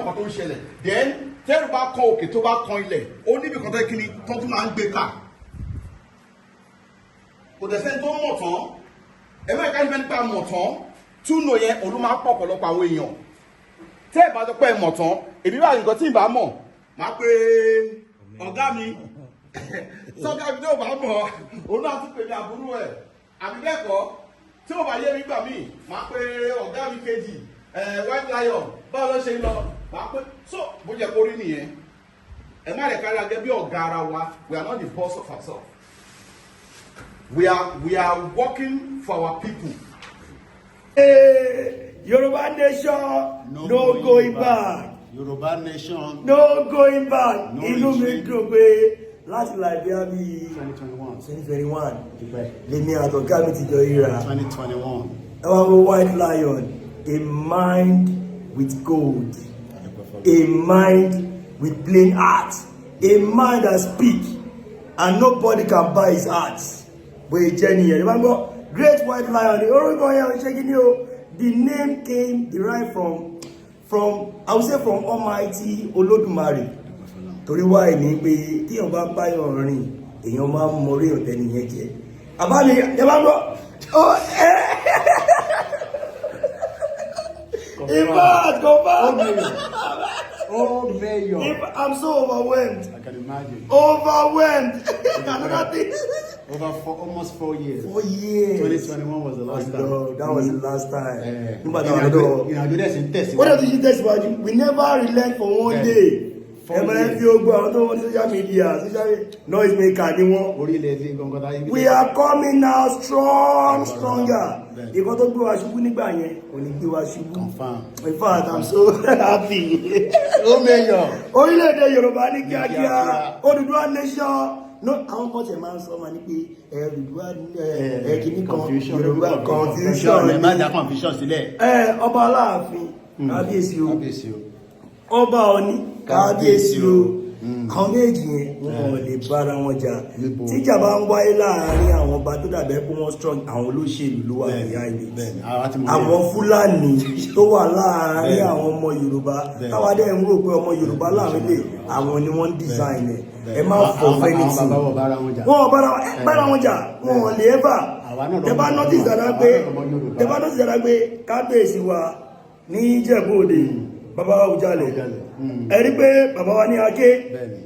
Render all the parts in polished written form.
mọ̀ kan tó ń ṣẹlẹ̀ then tẹ́rù bá kan òkè tó bá kan ilẹ̀ ó níbi kan tó kí ni tó tún máa ń gbé ká kò dẹ̀ sẹ́ni tó mọ̀ tán ẹ̀mọ́ ìka nípa nípa mọ̀ tán túnú yẹn òun ló máa pọ̀ ọ̀pọ̀lọpọ̀ àwọn èèyàn tẹ́ ẹ̀ bá tó pẹ́ mọ̀ tán èmi bá nǹkan tí ì bá mọ̀ máa pé ọ̀gá mi sọ́gá mi tó bá mọ̀ òun náà tún pè ní àbúrò ẹ̀ àbí bẹ́ẹ̀ kọ́ tí ó bá yé mi gbà mí máa pé ọ̀gá mi kejì white lion báwo ló ṣe ń lọ máa pé so bó jẹ́ kó rí nìyẹn ẹ má lè kárí agẹ́ bí ọ̀gá ara wa we are not the boss of ourselves we are working for our people. Hey, Yoruba nation no going back. Yoruba nation no going back. Inú mi dùn pé láti Liberia bí 2021 lèmi àtọ̀gá mi ti jọ ríra 2021 ẹ wá wo white lion a mind with gold a mind with plain heart a mind that speak and nobody can buy his heart bóyá jẹ́ nìyẹn ẹ bá gbọ́ great white lion orúkọ yẹn ṣé kí ni o the name came derived from I would say from Almighty Olódùmarè torí wáyé ní pé tí èèyàn bá báyọ̀ rìn èèyàn máa ń mọ orí ọ̀tẹ́ nìyẹn jẹ́ àbámi ẹ bá gbọ́ Oh, mayor. I'm so overwhelmed. I can imagine. Overwhelmed. Another thing. Almost 4 years. 4 years. 2021 was the last time. No, that was the last time. You know, do this in test. What else did you test about you? We never relent for one day. Social media, noise maker. We are coming now stronger. Ìkọ́ tó gbé wa ṣubú nígbà yẹn, kò ní gbé wa ṣubú. In fact, I'm so happy. Oh, mayor. Orílẹ̀-èdè Yorùbá ní kíákíá, Odùduwà nation. No, àwọn kan tẹ̀ máa ń sọ ma ní pé Odùduwà kìíní kan Yorùbá confusion. Ẹ má dá confusion sílẹ̀. Ọba Aláàfin, kábíyèsí o. Ọba Ọ̀ní, kábíyèsí o. Àwọn méjì yẹn wọn lè bára wọn jà. Tíjà bá ń wáyé láàárín àwọn ọba tó dàbẹ́ pé wọ́n strong, àwọn olóṣèlú ló wà behind it. Àwọn Fúlàní tó wà láàárín àwọn ọmọ Yorùbá. Táwa dẹ̀ ń rò pé ọmọ Yorùbá láàrin lè àwọn ni wọ́n ń design ẹ̀. Ẹ má fọ fẹ́nìtì. Wọ́n bára wọn jà, wọn lè ẹ́fà. Tẹ bá notice dára pé kábíyèsí wa ní Ìjẹ̀bú Òde. Bàbá wa Ujale ẹ̀rí pé bàbá wa ní Aké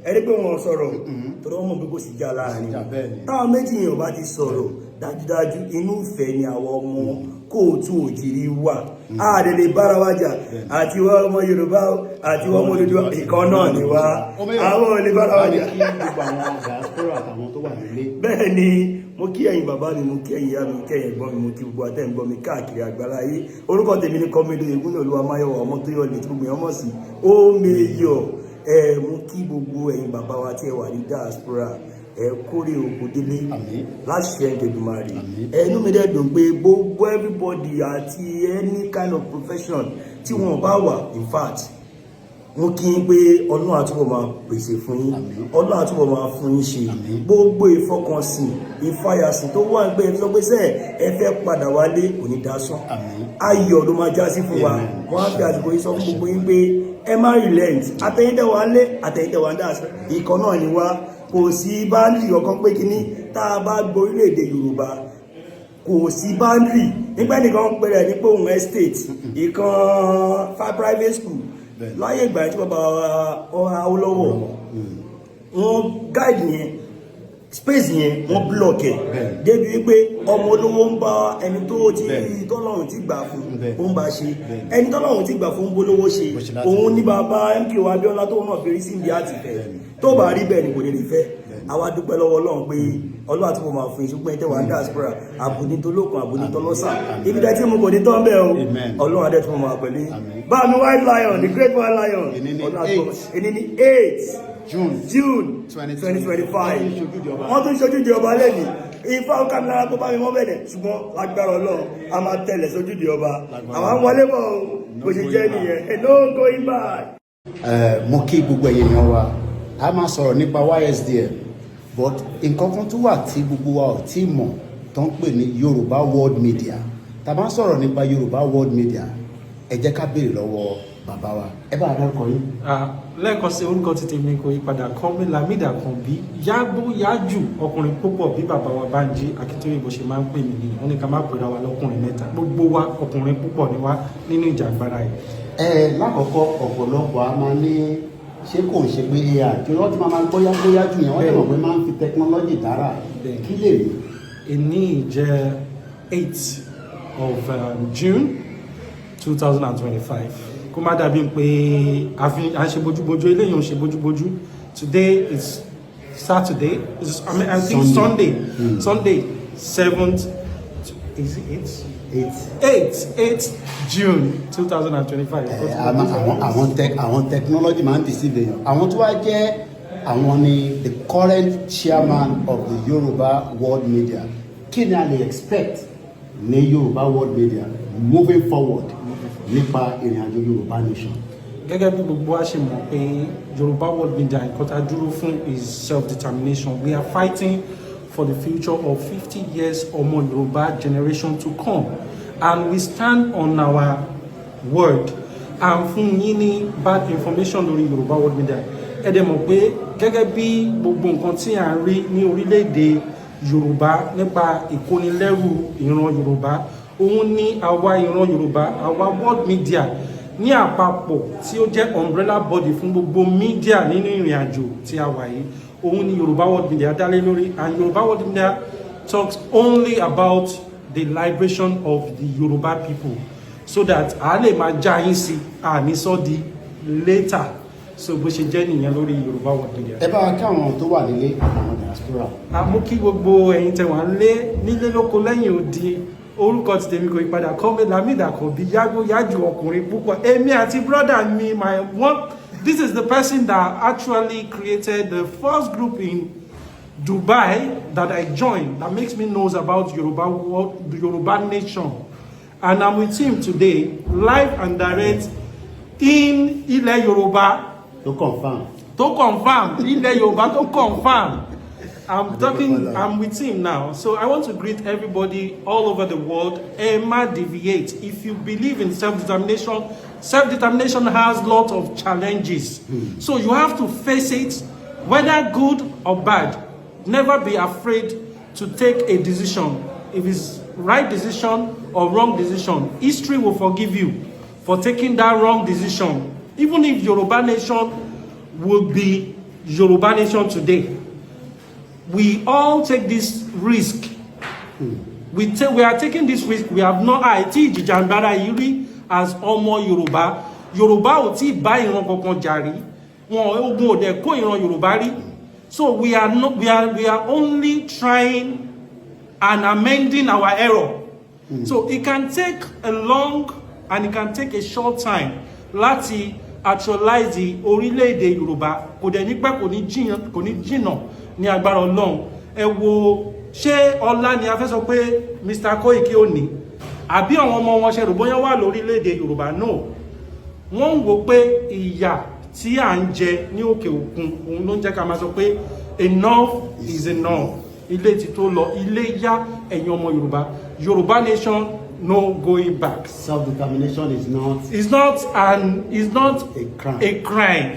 ẹ̀rí pé wọ́n sọ̀rọ̀ tọ́rọ mọ̀ pé kò sí jà láàrin táwọn méjì yẹn bá ti sọ̀rọ̀ dájúdájú inú ìfẹ́ ni àwọn ọmọ kóòtù òjìrí wà àdèlè bára wa jà àti wọ́n ọmọ Yorùbá àti wọ́n ọmọ Odùduwà ìkan náà ni wá àwọn olè bára wa jà. Bẹ́ẹ̀ ni mo kí ẹ̀yin bàbá mi mo kí ẹ̀yin ìyá mi kí ẹ̀yin ẹ̀gbọ́n mi mo kí gbogbo àtẹ̀gbọ́n mi káàkiri àgbáláyé orúkọ tèmi ní kọ́mídé Ògúnlólúwa Máyọ̀wá ọmọ tó yọ̀ lè tí gbogbo èèyàn mọ̀ sí ó mẹ́yọ̀ mo kí gbogbo ẹ̀yin bàbá wa tí ẹ wà ní diaspora kórè òkú délé láti ṣe Ẹ̀dùmàrè ẹnu mi dẹ̀ dùn pé gbogbo everybody àti any kind of profession tí wọ́n bá wà in fact mo kí n pé Ọlọ́run àtúbọ̀ máa pèsè fún yín Ọlọ́run àtúbọ̀ máa fún yín ṣe gbogbo ìfọkànsìn ìfàyàsìn tó wà ń gbé ẹni sọ pé sẹ́ẹ̀ ẹ fẹ́ padà wálé kò ní dasán ayọ̀ ló máa já sí fún wa wọ́n á fi àsìkò yìí sọ fún gbogbo yín pé ẹ má relent àtẹ̀yìntẹ̀wà lé àtẹ̀yìntẹ̀wà ń dà ìkan náà ni wá kò sí báńdì ọ̀kan pé kíní tá a bá gbọ́ orílẹ̀-èdè Yorùbá kò sí báńdì nígbà nìkan pẹ̀rẹ̀ ní pé òun estate ìkan private school láyé ìgbà tí bàbá Awólọ́wọ̀ wọ́n gáàdì yẹn space yẹn wọ́n block ẹ̀ débi wípé ọmọ olówó ń bá ẹni tó ti tọ́lọ́run ti gbà fún ó ń bá ṣe ẹni tọ́lọ́run ti gbà fún gbólówó ṣe òun ní bàbá MKO Abíọ́lá tó náà fi rí sí ìdí àtìfẹ́ tó bá rí bẹ́ẹ̀ ni kò lè rí fẹ́ àwa dúpẹ́ lọ́wọ́ Ọlọ́run pé Ọlọ́run àti mo máa fún ìṣùgbọ́n ẹ̀tẹ́ wà ní diaspora àbùní tó lókun àbùní tó lọ́sà ibi tẹ́ tí mo kò ní tán bẹ́ẹ̀ o Ọlọ́run adẹ́ tí mo máa pẹ̀lú bá mi white lion the great white lion ẹni ní 8 June 2025 wọ́n tún ṣojú di ọba lẹ́yìn ifá kámẹ́rà tó bá mi mọ́ bẹ̀rẹ̀ ṣùgbọ́n lágbára Ọlọ́run a máa tẹ̀lẹ̀ sójú di ọba àwọn wọlé bọ̀ bó ṣe jẹ́ nìyẹn no going back. Mo kí gbogbo ẹ̀yin èèyàn wa a máa sọ̀rọ̀ nípa YSDM but nǹkan kan tó wà tí gbogbo wa ò tí mọ̀ tó ń pè ní Yorùbá World Media tá a bá ń sọ̀rọ̀ nípa Yorùbá World Media ẹ jẹ́ ká béèrè lọ́wọ́ bàbá wa ẹ bá dárúkọ yín. Lẹ́ẹ̀kan sí orúkọ ti tèmi kò yí padà Kọ́mi Lámìdí Àkànbí yágbó yájù ọkùnrin púpọ̀ bí bàbá wa Bánjí Akíntóyè bó ṣe máa ń pè mí nìyẹn wọ́n ní ká má pèrè wa lọ́kùnrin mẹ́ta gbogbo wa ọkùnrin púpọ̀ ni wá nínú ìjàgbara yìí. Lákọ̀ọ́kọ́ ọ̀pọ̀lọpọ̀ a máa ní ṣé kò ń ṣe pé AI tí wọ́n ti máa gbóyá jù yẹn wọ́n tẹ̀wọ̀n pé máa ń fi technology dára kí lè rí. Èní jẹ́ 8th of June 2025 kó má dàbí pé à ń ṣe bójúbójú eléyìí ò ń ṣe bójúbójú. Today is Saturday, I think Sunday. Sunday 7th, is it 8th June 2025. àwọn technology máa ń deceive èèyàn. Àwọn tó wá jẹ́ àwọn ni the current chairman of the Yoruba world media. Kí ni a lè expect ní Yoruba world media moving forward nípa ìrìnàjò Yoruba nation? Gẹ́gẹ́ bí gbogbo wa ṣe mọ̀ pé Yoruba world media nǹkan tá a dúró fún is self-determination. We are fighting for the future of 50 years or more Yoruba generation to come, and we stand on our word. And fún yín ní bad information lórí Yoruba world media ẹ dẹ̀ mọ̀ pé gẹ́gẹ́ bí gbogbo nǹkan tí à ń rí ní orílẹ̀-èdè Yorùbá nípa ìkónilẹ́rù ìran Yorùbá, òun ní àwa ìran Yorùbá, àwa world media ní àpapọ̀ tí ó jẹ́ umbrella body fún gbogbo media nínú ìrìn àjò tí a wà yìí, òun ní Yoruba world media dálé lórí. And Yoruba world media talks only about the liberation of the Yoruba people, so that a lè máa já yín sí àní sọ di later. So bó ṣe jẹ́ nìyẹn lórí Yoruba world media. Ẹ bá wa kí àwọn tó wà nílé àwọn diaspora. Mo kí gbogbo ẹ̀yin tẹ́ wà nílé lóko lẹ́yìn odi. Orúkọ ti tèmi kò yí padà Kọ́mi Lámìdí Àkànbí yágbó yájù ọkùnrin púpọ̀. Èmi àti brother mi this is the person that actually created the first group in Dubai that I joined that makes me know about Yoruba world, the Yoruba nation. And I'm with him today, live and direct in Ilẹ̀ Yoruba. To confirm. Ilẹ̀ Yoruba to confirm. I'm with him now. So I want to greet everybody all over the world. Emma deviate. If you believe in self-determination has lots of challenges. So you have to face it, whether good or bad. Never be afraid to take a decision. If it's right decision or wrong decision, history will forgive you for taking that wrong decision. Even if Yoruba nation will be Yoruba nation today, we all take this risk. We are taking this risk. We have not Jijambara Yiri as Omo Yoruba. Yoruba ò tí bá ìran kankan jà rí. Wọn ogun ò dẹ̀ kó ìran Yoruba rí. So we are only trying and amending our error. So it can take a long and it can take a short time láti actualize the orílẹ̀-èdè Yorùbá. Kò dẹ̀ ní pẹ́ kò ní jìnnà ní agbára Ọlọ́run. Ẹ wo ṣé ọlá ni a fẹ́ sọ pé Mr. Koiki ò ní àbí àwọn ọmọ wọn ṣe rò bóyá wà lórílẹ̀-èdè Yorùbá náà. Wọ́n ń wò pé ìyà tí à ń jẹ ní òkè òkun òun ló ń jẹ́ ká máa sọ pé enough is enough. Ilé ti tó lọ, ilé yá ẹ̀yin ọmọ Yorùbá. Yoruba nation no going back. Self-determination is not a crime.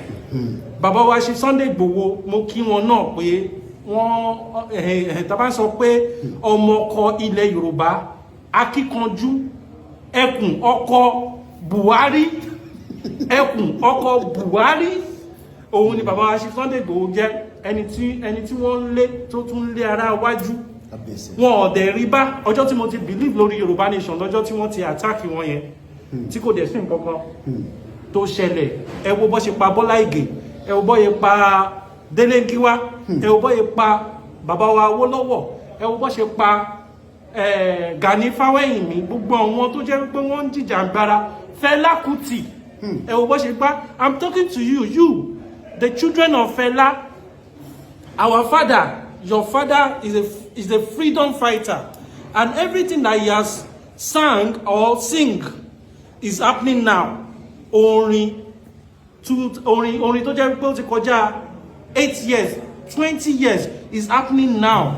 Bàbá wa ṣe Sunday Igboho mo kí wọn náà pé wọ́n tá bá sọ pé ọmọ ọkọ ilẹ̀ Yorùbá akíkanjú ẹkùn ọkọ Buhari òun ni bàbá wa ṣe Sunday Igboho jẹ́ ẹni tí wọ́n lé tó tún lé ara wájú. Wọn ò dẹ̀ rí bá ọjọ́ tí mo ti believe lórí Yoruba nation lọ́jọ́ tí wọ́n ti attack wọn yẹn tí kò dẹ̀ sí nǹkan kan tó ṣẹlẹ̀. Ẹ wo bó ṣe pa Bọ́lá Ìgè, ẹ wo bó ṣe pa Délé Nkíwá, ẹ wo bó ṣe pa bàbá wa Awólọ́wọ̀, ẹ wo bó ṣe pa Gani Fáwẹ́hìnmí, gbogbo àwọn tó jẹ́ pé wọ́n ń jìjàgbara. Fẹlá Kútì, ẹ wo bó ṣe pa. I'm talking to you, the children of Fẹlá. Our father, your father is a freedom fighter, and everything that he has sang or sing is happening now. Orin tó jẹ́ pé ó ti kọjá 8 years, 20 years is happening now.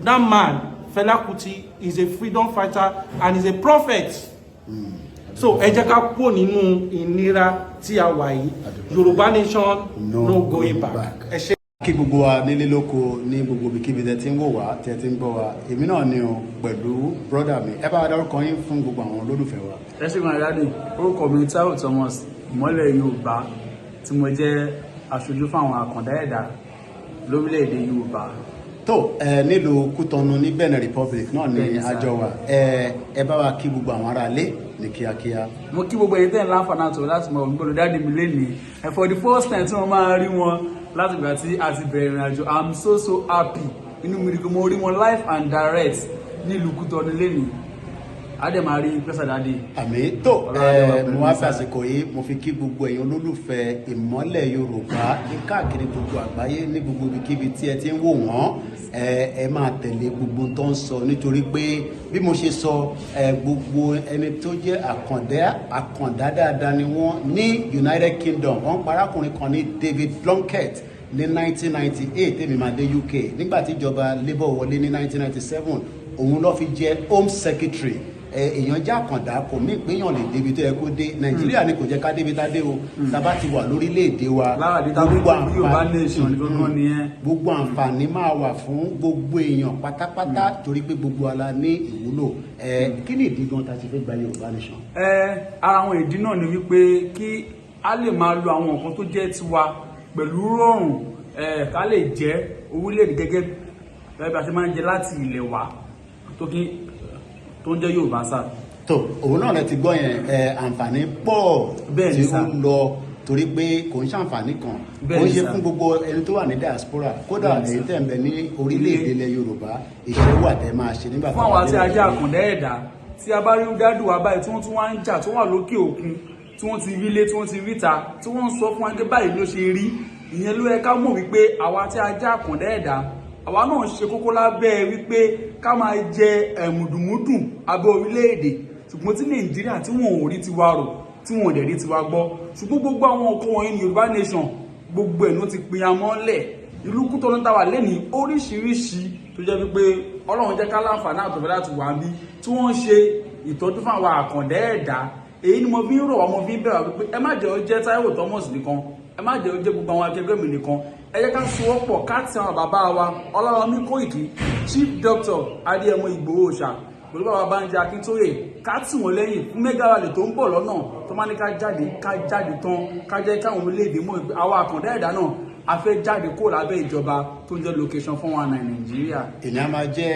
That man, Fẹlá Kútì, is a freedom fighter and is a prophet. So so ẹ jẹ́ ká kúrò nínú ìnira tí a wà yìí. Yorùbá nation no going back. Ẹ ṣé. Kí gbogbo wa nílé lóko ní gbogbo ibikíbi tẹ́ ti ń wò wá tẹ́ ti ń gbọ́ wa, èmi náà ni o pẹ̀lú brọ́dà mi. Ẹ bá wa dárúkọ yín fún gbogbo àwọn olólùfẹ́ wa. Ẹ ṣé gan Daddy, orúkọ mi Taiwo Thomas, ìmọ́lẹ̀ Yorùbá tí mo jẹ́ aṣojú fún àwọn àkàndá ẹ̀dá lórílẹ̀-èdè Yorùbá. Tó nílùú Kútọ̀nù ní Benin Republic náà ni àjọ wa. Ẹ bá wa kí gbogbo àwọn ará ilé ní kíákíá. Mo kí gbogbo ẹ̀yin tẹ́ ń láǹfààní àtọ̀ láti mọ̀ nígbà Daddy mi lénìí. For the first time tí wọ́n máa rí wọn láti ìgbà tí a ti bẹ̀rẹ̀ ìrìn àjò, I'm so happy. Inú mi dùn mo rí wọn live and direct nílùú Kútọ̀nù lénìí. Adé máa rí pẹ́sà Daddy. Àmín. Tó mo wá fi àsìkò yìí mo fi kí gbogbo ẹ̀yin olólùfẹ́ ìmọ́lẹ̀ Yorùbá ní káàkiri gbogbo àgbáyé ní gbogbo ibikíbi tí ẹ ti ń wò wọ́n. Ẹ máa tẹ̀lé gbogbo tó ń sọ nítorí pé bí mo ṣe sọ gbogbo ẹni tó jẹ́ àkàndá dáadáa ni wọ́n ní United Kingdom. Wọ́n parákùnrin kan ní David Plunkett ní 1998 tèmi máa dé UK nígbà tí ìjọba Labour wọlé ní 1997 òun ló fi jẹ́ Home Secretary. Èèyàn jẹ́ àkàndá kò mí péyàn lè débi tó yẹ kó dé. Nàìjíríà ni kò jẹ́ ká débi tá dé o. Tàbá ti wà lórílẹ̀-èdè wa gbogbo àǹfààní máa wà fún gbogbo èèyàn pátápátá torí pé gbogbo ala ní ìwúlò. Kí ni ìdí gan ta ti fẹ́ gba Yorùbá nation? Ara àwọn ìdí náà ni wípé kí a lè máa lo àwọn nǹkan tó jẹ́ tiwa pẹ̀lú rọrùn, ká lè jẹ́ orílẹ̀-èdè gẹ́gẹ́ bí a ṣe máa ń jẹ láti ilẹ̀ wa tó ń jẹ́ Yorùbá sá. Tó òun náà lẹ ti gbọ́ yẹn àǹfààní pọ̀ tí ó lọ torí pé kò ń ṣàǹfààní kan ó ń ṣe fún gbogbo ẹni tó wà ní diaspora kódà èyí tẹ̀ ń bẹ ní orílẹ̀-èdè ilẹ̀ Yorùbá iṣẹ́ wà tẹ́ máa ṣe nígbà tó fún àwọn àti ajé àkàndá ẹ̀dá tí a bá rí dádùn wa báyìí tí wọ́n tún wá ń jà tó wà lókè òkun tí wọ́n ti rí ilé tí wọ́n ti ríta tí wọ́n ń sọ fún wa pé báyìí ló ṣe rí, ìyẹn ló yẹ ká mọ̀ wípé àwa tí ajé àkàndá ẹ̀dá àwa náà ṣe kókó lábẹ́ wípé ká máa jẹ mùdùmúdùn abẹ́ orílẹ̀-èdè, ṣùgbọ́n tí Nàìjíríà tí wọn ò rí tiwa rò tí wọn ò dẹ̀ rí tiwa gbọ́, ṣùgbọ́n gbogbo àwọn ọkọ̀ wọ̀nyí ní Yorùbá nation gbogbo ẹ̀ ló ti pin amọ́lẹ̀. Ìlú Kútọ̀nù táwa lẹ́ni oríṣiríṣi tó jẹ́ wípé Ọlọ́run jẹ́ ká láǹfààní àtọ̀fẹ́ láti wà bí tí wọ́n ṣe ìtọ́jú fún àwọn àkàndá ẹ̀dá. Èyí ni mo fi ń rọ̀ wá, mo fi ń bẹ̀rẹ̀ wípé ẹ má jẹ́ ó jẹ́ Taiwo Thomas nìkan, ẹ má jẹ́ ó jẹ́ gbogbo àwọn akẹgbẹ́ mi nìkan, ẹ jẹ́ ká sowọ́pọ̀ ká ti àwọn bàbá wa Ọlọ́run Koiki, Chief Doctor Adéyẹmọ Ìgbòho Òòṣà pẹ̀lú bàbá Bánjí Akíntóyè, ká tì wọ́n lẹ́yìn fún mẹ́gàwálè tó ń bọ̀ lọ́nà tó máa ní ká jáde tán ká jẹ́ káwọn orílẹ̀-èdè mọ̀ pé àwọn àkàndá ẹ̀dá náà a fẹ́ jáde kó lábẹ́ ìjọba tó ń jẹ́ location fún wa Nàìjíríà. Èyí á máa jẹ́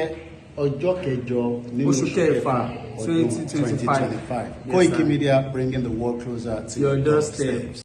ọjọ́ kẹjọ nínú oṣù kẹfà 2025. Koiki Media bringing the world closer to your doorstep.